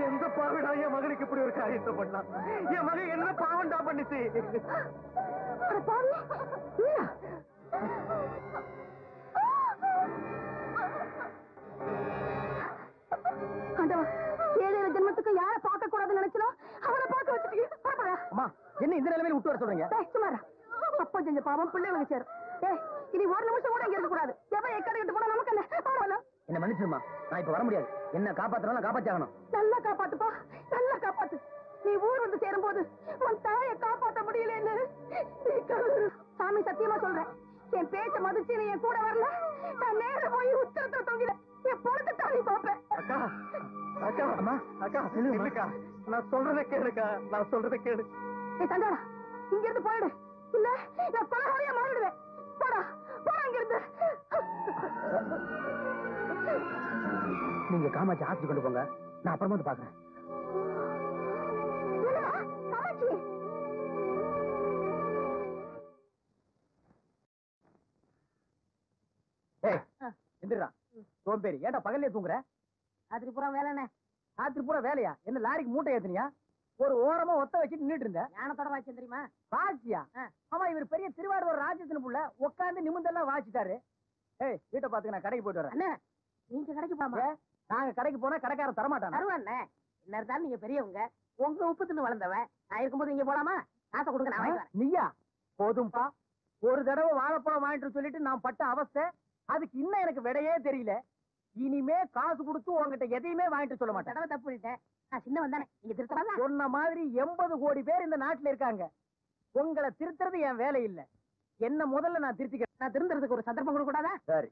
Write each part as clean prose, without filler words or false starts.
எந்த பாவிடா என் மகனுக்கு இப்படி ஒரு காரியத்தை பண்ணலாம்? என் மகன் என்ன பாவண்டா பண்ணிச்சு? ஏழு ஜென்மத்துக்கு யாரை பார்க்க கூடாதுன்னு நினைச்சனோ அவனை பார்க்க வச்சுட்டீங்க. அம்மா, என்ன இந்த நிலைமையில விட்டு வர சொல்றீங்க? சுமாரா அப்பா செஞ்ச பாவம் பிள்ளைகளுக்கு சேரும். இனி ஒரு நிமிஷம் கூட இங்க இருக்க கூடாது. எவன் எக்கடிக்கிட்டு போனா நமக்கு என்ன மன்னிச்சிருமா, நான் இப்ப வர முடியாது. என்ன காப்பாத்தணும், காப்பாத்தாகணும். நல்லா காப்பாத்துப்பா, நல்லா காப்பாத்து. நீ ஊர் வந்து சேரும் போது உன் தாயை காப்பாற்ற முடியலன்னு சாமி சத்தியமா சொல்றேன். என் பேச்ச மதிச்சு நீ என் கூட வரல, நான் நேர போய் உத்தரத்துல தொங்கிட என் பொழுது தாலி பாப்பேன். அக்கா, அக்கா, அம்மா, அக்கா, இல்லக்கா, நான் சொல்றதை கேளுக்கா, நான் சொல்றதை கேளு. சண்டாடா, இங்க இருந்து போயிடு, இல்ல நான் கொலகாரியா மாறிடுவேன். போடா, போடா இங்க இருந்து. நீங்க காமாட்சி ஆஸ்தி கொண்டு போங்க, நான் அப்புறமா வந்து பாக்குறேன். காமாட்சி எந்திரா, சோம்பேறி, ஏன்டா பகல்லே தூங்குற? ராத்திரி பூரா வேலைண்ணே. ராத்திரி பூரா வேலையா? என்ன லாரிக்கு மூட்டை ஏத்துனியா? ஒரு ஓரமா ஒத்த வச்சுட்டு நின்னுட்டு இருந்த. ஞானத்தோட வாய்ச்சேன் தெரியுமா? வாச்சியா? ஆமா, இவர் பெரிய திருவாரூர் ராஜ்யத்தின் புள்ள, உட்காந்து நிமிந்தெல்லாம் வாச்சிட்டாரு. ஏய், வீட்டை பாத்துக்க, நான் கடைக்கு போயிட்டு வரேன். அண்ணே, நீங்க கடைக்கு போமா? நாங்க கடைக்கு போனா கடைக்காரன் தரமாட்டான். தருவாண்ணே, என்ன இருந்தாலும் நீங்க பெரியவங்க, உங்க உப்பு தின்னு வளர்ந்தவன். நான் இருக்கும்போது இங்க போலாமா? காசை கொடுங்க, நான் வாங்கி வரேன். நீயா? போதும்பா, ஒரு தடவை வாழைப்பழம் வாங்கிட்டு சொல்லிட்டு நான் பட்ட அவஸ்தை, அதுக்கு இன்னும் எனக்கு விடையே தெரியல. இனிமே காசு கொடுத்து உங்ககிட்ட எதையுமே வாங்கிட்டு சொல்ல மாட்டேன். தடவை தப்பு பண்ணிட்டேன், நான் சின்னவன் தானே, நீங்க திருத்தலாம். சொன்ன மாதிரி 80 கோடி பேர் இந்த நாட்டுல இருக்காங்க. உங்களை திருத்துறது என் வேலை இல்ல. என்ன முதல்ல நான் திருத்திக்கிறேன். நான் திருந்துறதுக்கு ஒரு சந்தர்ப்பம் கொடுக்க கூடாதா? சரி,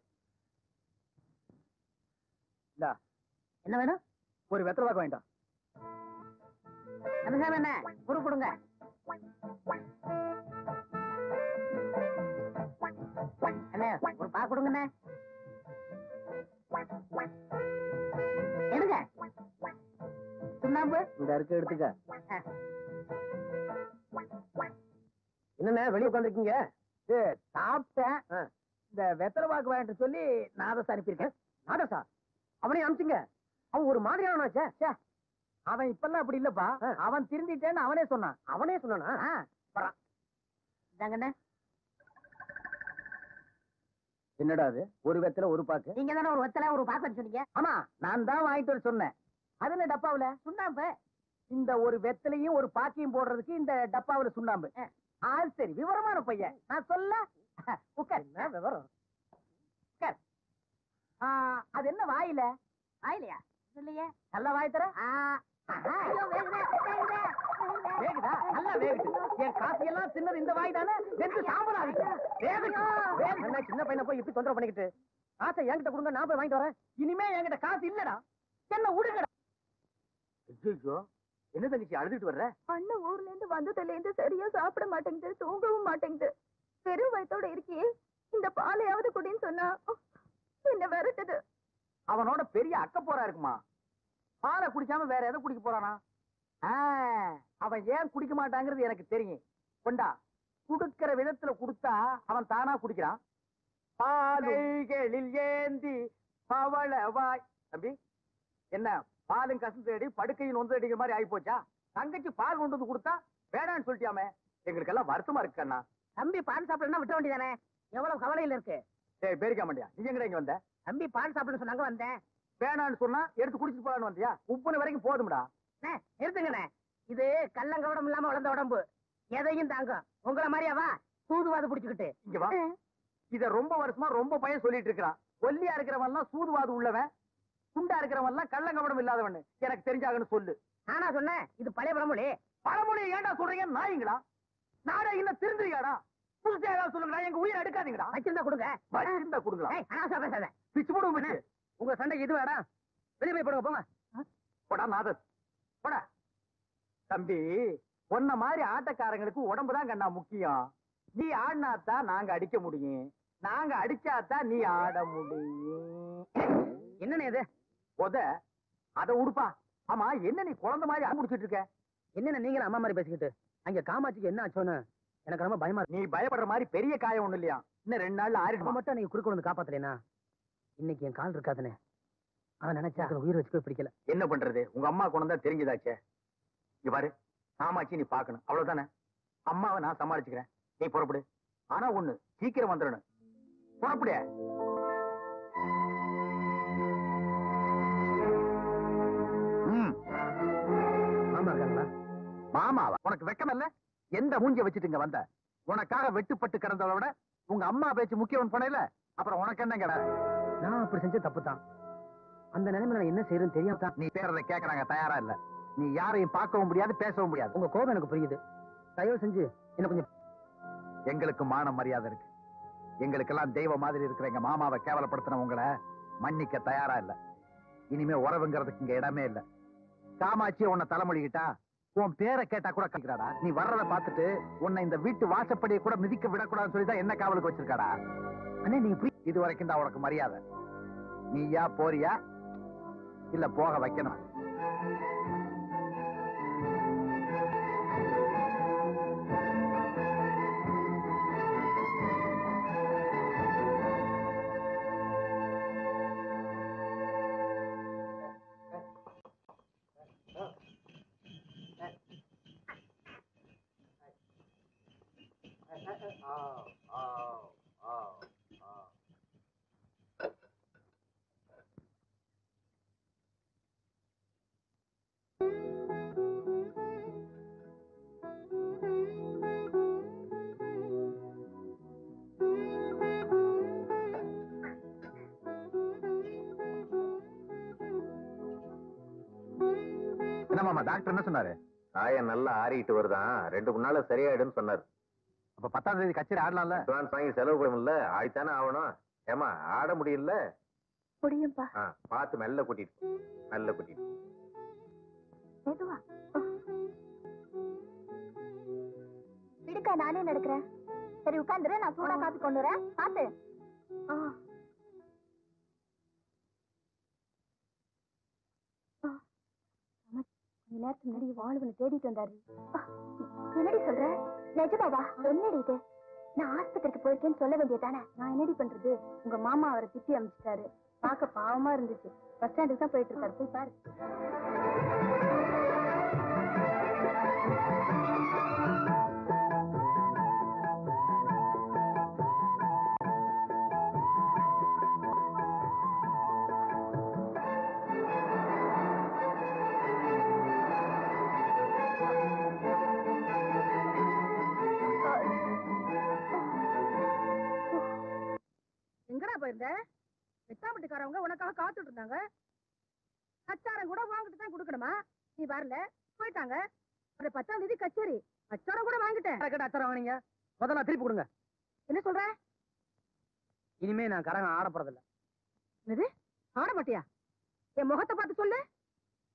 என்ன வேணும்? ஒரு வெத்தலை பாக்கு வேண்டாம். நமஸ்காரம் என்ன, குரு கொடுங்க. அண்ணே, ஒரு பா கொடுங்கண்ணே. எடுங்க. சுண்ணாம்பு இந்த இருக்கு, எடுத்துக்க. என்னண்ணே வெளியே உட்காந்துருக்கீங்க? சாப்பிட்டேன். இந்த வெத்தலை பாக்கு வாங்கிட்டு சொல்லி நாதஸ் அனுப்பியிருக்கேன். நாதஸா? அவனையும் அனுப்பிச்சுங்க. அவன் ஒரு மாதிரியானாச்சே. அவன் இப்பெல்லாம் அப்படி இல்லப்பா, அவன் திருந்திட்டேன்னு அவனே சொன்னான். அவனே சொன்னானா? என்னடா அது, ஒரு வெத்தலை ஒரு பாக்கு? நீங்க தானே ஒரு வெத்தலை ஒரு பாக்கு சொன்னீங்க. ஆமா, நான் தான் வாங்கிட்டு வர சொன்னேன். அதுல டப்பாவுல சுண்ணாம்பு. இந்த ஒரு வெத்தலையும் ஒரு பாக்கையும் போடுறதுக்கு இந்த டப்பாவுல சுண்ணாம்பு. சரி, விவரமான பையன். நான் சொல்ல உட்கார். என்ன விவரம்? உட்கார். அது என்ன வாயில? வாயிலையா? இல்லையே. நல்லா வாய் தர. வேகுதா? நல்லா வேகுது. என் காசு எல்லாம் சின்னது இந்த வாய் தானே, வெந்து சாம்பல் ஆகுது. சின்ன பையனை போய் இப்படி தொந்தரவு பண்ணிக்கிட்டு, காசை என்கிட்ட கொடுங்க, நான் போய் வாங்கிட்டு வரேன். இனிமே என்கிட்ட காசு இல்லடா, என்ன விடுங்கடா. ஐயோ, என்ன தங்கச்சி அழுதுட்டு வர்ற? அண்ணன் ஊர்ல இருந்து வந்ததுல இருந்து சரியா சாப்பிட மாட்டேங்குது, தூங்கவும் மாட்டேங்குது. பெரும் வயத்தோட இருக்கியே, இந்த பாலையாவது குடின்னு சொன்னா என்ன விரட்டுது. அவனோட பெரிய அக்க போறா இருக்குமா? பாலை குடிக்காம வேற எதை குடிக்க போறானா? அவன் ஏன் குடிக்க மாட்டாங்கிறது எனக்கு தெரியும். கொண்டா, குடுக்கிற விதத்துல குடுத்தா அவன் தானா குடிக்கிறான். பாலைகளில் ஏந்தி பவளவாய். தம்பி, என்ன பாலும் கசந்து தேடி படுக்கையும் நொந்து அடிக்கிற மாதிரி ஆகி போச்சா? தங்கச்சி பால் கொண்டு வந்து கொடுத்தா வேடான்னு சொல்லிட்டியாமே. எங்களுக்கு எல்லாம் வருத்தமா இருக்கு அண்ணா. தம்பி பால் சாப்பிடணும் விட்ட வேண்டியதானே, எவ்வளவு கவலையில இருக்கு. சரி, பேரிக்க மாட்டியா? நீ எங்கடா இங்க வந்த? தம்பி பால் சாப்பிடணும் சொன்னாங்க, வந்தேன். வேணான்னு சொன்னா எடுத்து குடிச்சிட்டு போலான்னு வந்தியா? உப்புன வரைக்கும் போதும்டா. எடுத்துங்கண்ணே, இது கள்ளங்கவடம் இல்லாம வளர்ந்த உடம்பு, எதையும் தாங்கும். உங்களை மாதிரியாவா சூதுவாது புடிச்சுக்கிட்டு இங்க வா. இத ரொம்ப வருஷமா ரொம்ப பையன் சொல்லிட்டு இருக்கிறான். ஒல்லியா இருக்கிறவன் எல்லாம் சூதுவாது உள்ளவன், குண்டா இருக்கிறவன் எல்லாம் கள்ளங்கவடம் இல்லாதவன். எனக்கு தெரிஞ்சாகன்னு சொல்லு. நானா சொன்னேன்? இது பழைய பழமொழி. பழமொழி ஏன்டா சொல்றீங்க நாய்ங்களா? நாடா இன்னும் திருந்துறியாடா? புதுசா ஏதாவது சொல்லுங்கடா, எங்க உயிரை எடுக்காதீங்கடா. வச்சிருந்தா கொடுங்க. வச்சிருந்தா கொடுக்கலாம். பேசாத. பிச்சு போடுவோம். உங்க சண்டைக்கு இது வேடா, வெளியே போய் போடுங்க, போங்க. போடா நாதஸ், போடா. தம்பி, உன்ன மாதிரி ஆட்டக்காரங்களுக்கு உடம்புதான் கண்ணா முக்கியம். நீ ஆடினாத்தான் நாங்க அடிக்க முடியும், நாங்க அடிச்சாத்தான் நீ ஆட முடியும். என்னன்னு இது உத அத உடுப்பா. ஆமா, என்ன நீ குழந்தை மாதிரி முடிச்சிட்டு இருக்க? என்ன நீங்க அம்மா மாதிரி பேசிக்கிட்டு? அங்க காமாட்சிக்கு என்ன ஆச்சோன்னு எனக்கு ரொம்ப பயமா. நீ பயப்படுற மாதிரி பெரிய காயம் ஒண்ணு இல்லையா? இன்னும் 2 நாள்ல ஆறிடுமா. மட்டும் நீங்க குறுக்க வந்து காப்பாத்தலைனா இன்னைக்கு என் கால் இருக்காதுனே அவன் நினைச்சா உயிர் வச்சுக்கவே பிடிக்கல. என்ன பண்றது, உங்க அம்மா குணம் தான் தெரிஞ்சதாச்சே. இங்க பாரு, காமாட்சி நீ பாக்கணும், அவ்வளவுதானே. அம்மாவை நான் சமாளிச்சுக்கிறேன், நீ புறப்படு. ஆனா ஒண்ணு, சீக்கிரம் வந்துடணும். புறப்படு. மாமா இருக்காங்களா? மாமாவா? உனக்கு வெக்கம் இல்ல? எந்த மூஞ்சிய வச்சுட்டு இங்க வந்த? உனக்காக வெட்டுப்பட்டு கிடந்ததை விட உங்க அம்மா பேச்சு முக்கியம் பண்ணல. அப்புறம் உனக்கு என்ன கடை? நான் அப்படி செஞ்ச தப்பு தான். அந்த நிலைமையில நான் என்ன செய்யறேன்னு தெரியாம நீ பேரதை கேட்கறாங்க தயாரா இல்ல. நீ யாரையும் பார்க்கவும் முடியாது, பேசவும் முடியாது. உங்க கோபம் எனக்கு புரியுது. தயவு செஞ்சு என்ன கொஞ்சம். எங்களுக்கு மான மரியாதை இருக்கு. எங்களுக்கெல்லாம் தெய்வ மாதிரி இருக்கிற எங்க மாமாவை கேவலப்படுத்தின உங்களை மன்னிக்க தயாரா இல்ல. இனிமே உறவுங்கிறதுக்கு இங்க இடமே இல்ல. காமாட்சி உன்னை தலைமொழிகிட்டா உன் பேரை கேட்டா கூட கேட்கிறாடா. நீ வர்றதை பார்த்துட்டு உன்னை இந்த வீட்டு வாசப்படியை கூட மிதிக்க விடக்கூடாதுன்னு சொல்லிதான் என்ன காவலுக்கு வச்சிருக்காடா. அண்ணே நீ இது வரைக்கும் தான் உனக்கு மரியாதை. நீயா போறியா இல்ல போக வைக்கணும்? என்னமாமா டாக்டர் என்ன சொன்னாரு? காயம் நல்லா ஆறிட்டு வருதான், 2 நாள்ல சரியாயிடுன்னு சொன்னார். அப்ப 10ஆம் தேதி கச்சேரி ஆடலாம்ல? அட்வான்ஸ் வாங்கி செலவு பண்ணல, ஆடித்தானே ஆகணும். ஏமா ஆட முடியல? முடியும்பா. பார்த்து மெல்ல கூட்டிட்டு மெல்ல கூட்டிட்டு. மெதுவா விடுக்கா, நானே நடக்கிறேன். சரி உட்காந்துரு, நான் சூடா காப்பி கொண்டு வரேன். பாத்து. நேரத்துக்கு முன்னாடி வாழ்வனை தேடிட்டு வந்தாரு. என்னடி சொல்ற? நிஜமாவா? என்னடி இது? நான் ஆஸ்பத்திரிக்கு போயிருக்கேன்னு சொல்ல வேண்டியதானே? நான் என்னடி பண்றது? உங்க மாமா அவரை திட்டி அமிச்சிட்டாரு. பார்க்க பாவமா இருந்துச்சு. பஸ் ஸ்டாண்டுக்கு தான் போயிட்டு இருக்காரு, போய் பாரு. எங்கடா போயிருந்த? வெட்டாமட்டிக்காரவங்க உனக்காக காத்துட்டு இருந்தாங்க. அச்சாரம் கூட வாங்கிட்டு தான் கொடுக்கணுமா? நீ வரல, போயிட்டாங்க. 10ஆம் தேதி கச்சேரி. அச்சாரம் கூட வாங்கிட்டேன். அச்சாரம் வாங்கினீங்க, முதல்ல திருப்பி கொடுங்க. என்ன சொல்ற? இனிமே நான் கரகம் ஆட போறதில்ல. என்னது? ஆட மாட்டியா? என் முகத்தை பார்த்து சொல்லு.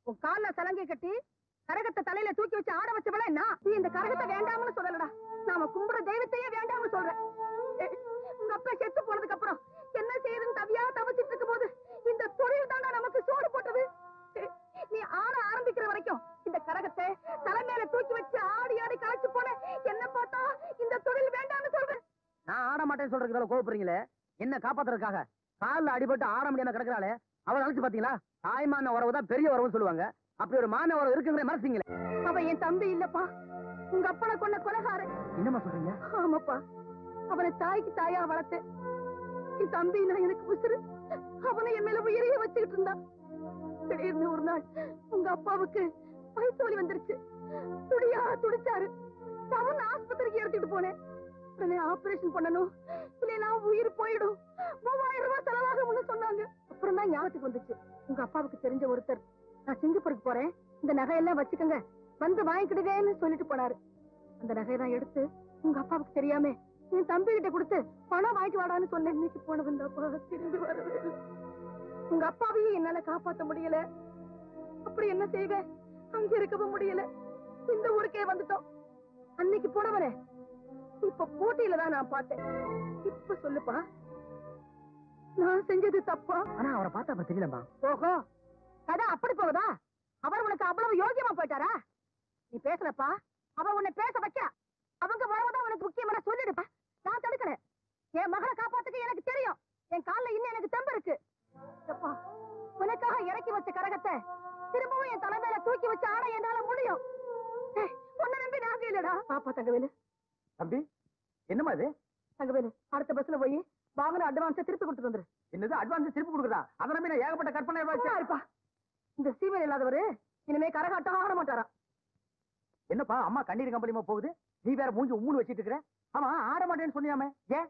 உன் கால்ல சலங்கை கட்டி கரகத்தை தலையில தூக்கி வச்சு ஆட வச்சவள என்ன? நீ இந்த கரகத்தை வேண்டாம்னு சொல்லலடா. நாம கும்பிட தெய்வத்தையே வேண்டாம்னு சொல்றேன். உங்க அப்பா செத்து போனதுக்கு அப்புறம் என்ன செய்யறதுன்னு தவியா தவிச்சிட்டு இருக்கும் போது இந்த தொழில் தாண்டா நமக்கு சோறு போட்டது. நீ ஆட ஆரம்பிக்கிற வரைக்கும் இந்த கரகத்தை தலைமையில தூக்கி வச்சு ஆடி ஆடி களைச்சு போன என்ன பார்த்தா இந்த தொழில் வேண்டாம்னு சொல்றேன். நான் ஆட மாட்டேன்னு சொல்றதுக்கு கோவப்படுறீங்களே, என்ன காப்பாத்துறதுக்காக? காலில் அடிபட்டு ஆட முடியாம கிடக்குறாளே, அவளை அழைச்சு பாத்தீங்களா? தாய்மான உறவு தான் பெரிய உறவுன்னு சொல்லுவாங்க. அப்படி ஒரு மான உறவு இருக்குங்கிற மனசுங்களே. அவன் என் தம்பி இல்லப்பா, உங்க அப்பனை கொண்ட கொலைகாரன். என்னமா சொல்றீங்க? ஆமாப்பா, அவனை தாய்க்கு தாயா வளர்த்தேன். என் தம்பி நான் எனக்கு உசுறு. அவனை என் மேல உயிரையே வச்சுக்கிட்டு இருந்தான். திடீர்னு ஒரு நாள் உங்க அப்பாவுக்கு வயிற்று வலி வந்துருச்சு. துடியா துடிச்சாரு. அவன் ஆஸ்பத்திரிக்கு எடுத்துட்டு போனேன். உடனே ஆபரேஷன் பண்ணணும், இல்லைன்னா உயிர் போயிடும், 3000 ரூபாய் செலவாகும்னு சொன்னாங்க. அப்புறம் தான் ஞாபகத்துக்கு வந்துச்சு, உங்க அப்பாவுக்கு தெரிஞ்ச ஒருத்தர் நான் சிங்கப்பூருக்கு போறேன், இந்த நகையெல்லாம் வச்சுக்கோங்க, வந்து வாங்கிக்கிடுவேன்னு சொல்லிட்டு போனாரு. அந்த நகையெல்லாம் எடுத்து உங்க அப்பாவுக்கு தெரியாம என் தம்பி கிட்ட கொடுத்து பணம் வாங்கிட்டு வாடான்னு சொன்ன. இன்னைக்கு போனவன் அப்பா திரும்பி வரவே இல்லை. உங்க அப்பாவையும் என்னால காப்பாற்ற முடியல. அப்படி என்ன செய்வேன்? அங்க இருக்கவும் முடியல. இந்த ஊருக்கே வந்துட்டோம். அன்னைக்கு போனவனே இப்ப போட்டியில தான் நான் பார்த்தேன். இப்ப சொல்லுப்பா, நான் செஞ்சது தப்பா? ஆனா அவரை பார்த்தா அப்ப தெரியலமா. ஓஹோ, கதை அப்படி போகுதா? அவர் உனக்கு அவ்வளவு யோகியமா போயிட்டாரா? நீ பேசலப்பா, அவ உன்னை பேச வைக்க. அவங்க வரவதான் உனக்கு முக்கியமான சொல்லிடுப்பா. நான் தடுக்கிறேன். என் மகளை காப்பாத்துக்க எனக்கு தெரியும். என் கால்ல இன்னும் எனக்கு தெம்பு இருக்கு. உனக்காக இறக்கி வச்ச கரகத்தை திரும்பவும் என் தலைமையில தூக்கி வச்சு ஆட என்னால முடியும். உன்னை நம்பி நாங்க இல்லடா. பாப்பா தங்கவேலு. தம்பி என்னமா இது? தங்கவேலு, அடுத்த பஸ்ல போய் வாங்குற அட்வான்ஸை திருப்பி கொடுத்துட்டு வந்துரு. என்னது அட்வான்ஸ் திருப்பி கொடுக்குறதா? அதை நம்பி நான் ஏகப்பட்ட கற்பனை இருப்பா. இந்த சீமையில் இல்லாதவரு இனிமே கரகாட்டம் ஆட மாட்டாராம். என்னப்பா அம்மா கண்ணீர் கம்பெனிமா போகுது, நீ வேற மூஞ்சி உம்முன்னு வச்சிட்டு இருக்கிற? ஆமா ஆட மாட்டேன்னு சொன்னியாமே, ஏன்?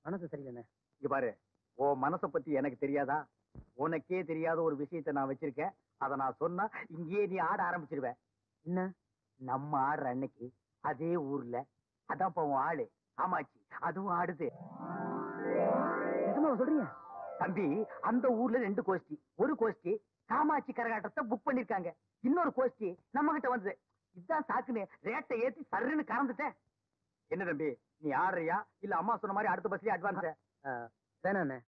மனசு சரியில்லை. இங்க பாரு, ஓ மனசை பத்தி எனக்கு தெரியாதா? உனக்கே தெரியாத ஒரு விஷயத்தை நான் வச்சிருக்கேன். அதை நான் சொன்னா இங்கேயே நீ ஆட ஆரம்பிச்சிருவேன். என்ன? நம்ம ஆடுற அன்னைக்கு அதே ஊர்ல அதான் உன் ஆளு ஆமாச்சி அதுவும் ஆடுது. நிஜமா சொல்றீங்க? தம்பி, அந்த ஊர்ல 2 கோஷ்டி. ஒரு கோஷ்டி காமாட்சி கரகாட்டத்தை புக் பண்ணிருக்காங்க, இன்னொரு கோஷ்டி நம்ம கிட்ட வந்து இதான் சாக்குன்னு ரேட்டை ஏத்தி சர்ன்னு கறந்துட்டேன். என்ன தம்பி, நீ ஆடுறியா இல்ல அம்மா சொன்ன மாதிரி அடுத்த பஸ்லயே அட்வான்ஸ்? வேணாண்ணே,